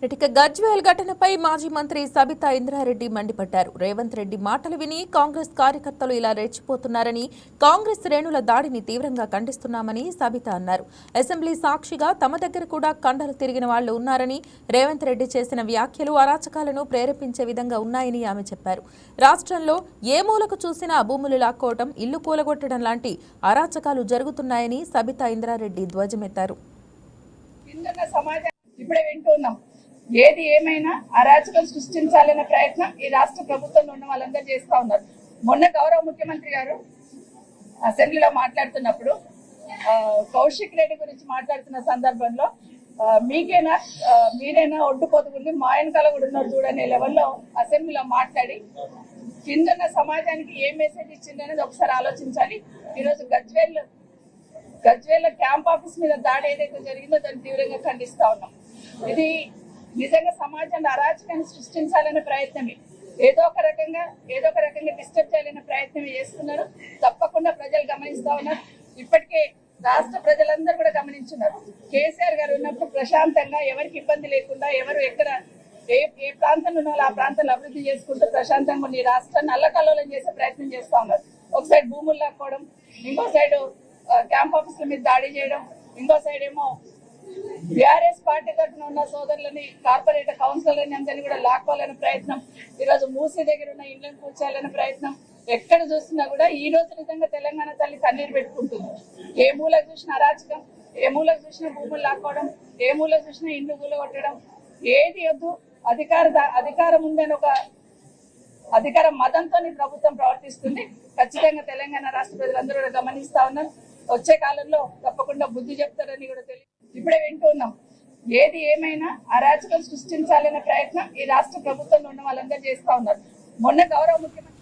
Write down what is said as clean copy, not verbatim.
ఇక గజ్వేల్ ఘటనపై మాజీ మంత్రి సబితా ఇంద్రారెడ్డి మండిపడ్డారు. రేవంత్ రెడ్డి మాటలు విని కాంగ్రెస్ కార్యకర్తలు ఇలా రెచ్చిపోతున్నారని, కాంగ్రెస్ శ్రేణుల దాడిని తీవ్రంగా ఖండిస్తున్నామని సబితా అన్నారు. అసెంబ్లీ సాక్షిగా తమ దగ్గర కూడా కండలు తిరిగిన వాళ్లు ఉన్నారని, రేవంత్ రెడ్డి చేసిన వ్యాఖ్యలు అరాచకాలను ప్రేరేపించే విధంగా ఉన్నాయని ఆమె చెప్పారు. రాష్ట్రంలో ఏ మూలకు చూసినా భూములు లాక్కోవడం, ఇల్లు కూలగొట్టడం లాంటి అరాచకాలు జరుగుతున్నాయని సబితా ఇంద్రారెడ్డి ధ్వజమెత్తారు. ఏది ఏమైనా అరాచకం సృష్టించాలనే ప్రయత్నం ఈ రాష్ట్ర ప్రభుత్వంలో ఉన్న వాళ్ళందరూ చేస్తా ఉన్నారు. మొన్న గౌరవ ముఖ్యమంత్రి గారు అసెంబ్లీలో మాట్లాడుతున్నప్పుడు కౌశిక్ రెడ్డి గురించి మాట్లాడుతున్న సందర్భంలో మీరైనా ఒడ్డుపోతుంది మా వెనకాల కూడా ఉన్నారు చూడనే లెవెల్లో అసెంబ్లీలో మాట్లాడి కిందన్న సమాజానికి ఏ మెసేజ్ ఇచ్చిందనేది ఒకసారి ఆలోచించాలి. ఈరోజు గజ్వేల్ క్యాంప్ ఆఫీస్ మీద దాడి ఏదైతే జరిగిందో దాన్ని తీవ్రంగా ఖండిస్తా ఉన్నాం. ఇది నిజంగా సమాజంలో అరాచకాన్ని సృష్టించాలనే ప్రయత్నమే, ఏదో ఒక రకంగా డిస్టర్బ్ చేయాలనే ప్రయత్నమే చేస్తున్నారు. తప్పకుండా ప్రజలు గమనిస్తా ఉన్నారు. ఇప్పటికే రాష్ట్ర ప్రజలందరూ కూడా గమనించున్నారు. కేసీఆర్ గారు ఉన్నప్పుడు ప్రశాంతంగా ఎవరికి ఇబ్బంది లేకుండా ఎవరు ఎక్కడ ఏ ప్రాంతంలో ఉన్నారో ఆ ప్రాంతాన్ని అభివృద్ధి చేసుకుంటూ ప్రశాంతంగా ఈ రాష్ట్రాన్ని అల్లకల్లోలం చేసే ప్రయత్నం చేస్తా ఉన్నారు. ఒక సైడ్ భూములు లాక్కోవడం, ఇంకో సైడ్ క్యాంప్ ఆఫీసుల మీద దాడి చేయడం, ఇంకో సైడ్ ఏమో బీఆర్ఎస్ పార్టీ తరఫున ఉన్న సోదరులని కార్పొరేటర్ కౌన్సిలర్ని అందరినీ కూడా లాక్కోవాలనే ప్రయత్నం, ఈరోజు మూసీ దగ్గర ఉన్న ఇండ్లను కూర్చోాలనే ప్రయత్నం. ఎక్కడ చూసినా కూడా ఈ రోజు నిజంగా తెలంగాణ తల్లి కన్నీరు పెట్టుకుంటుంది. ఏ మూలకు చూసిన అరాచకం, ఏ మూలకు చూసిన భూములు లాక్కోవడం, ఏ మూలకు చూసిన ఇండ్లు కూలగొట్టడం, ఏది వద్దు అధికారం ఉందని ఒక అధికార మతంతో ప్రభుత్వం ప్రవర్తిస్తుంది. ఖచ్చితంగా తెలంగాణ రాష్ట్ర ప్రజలందరూ కూడా గమనిస్తా ఉన్నారు. వచ్చే కాలంలో తప్పకుండా బుద్ధి చెప్తారని కూడా తెలియదు. ఇప్పుడే వింటున్నాం. ఏది ఏమైనా అరాచకం సృష్టించాలనే ప్రయత్నం ఈ రాష్ట్ర ప్రభుత్వంలో ఉన్న వాళ్ళందరూ చేస్తా ఉన్నారు. మొన్న గౌరవ ముఖ్యమంత్రి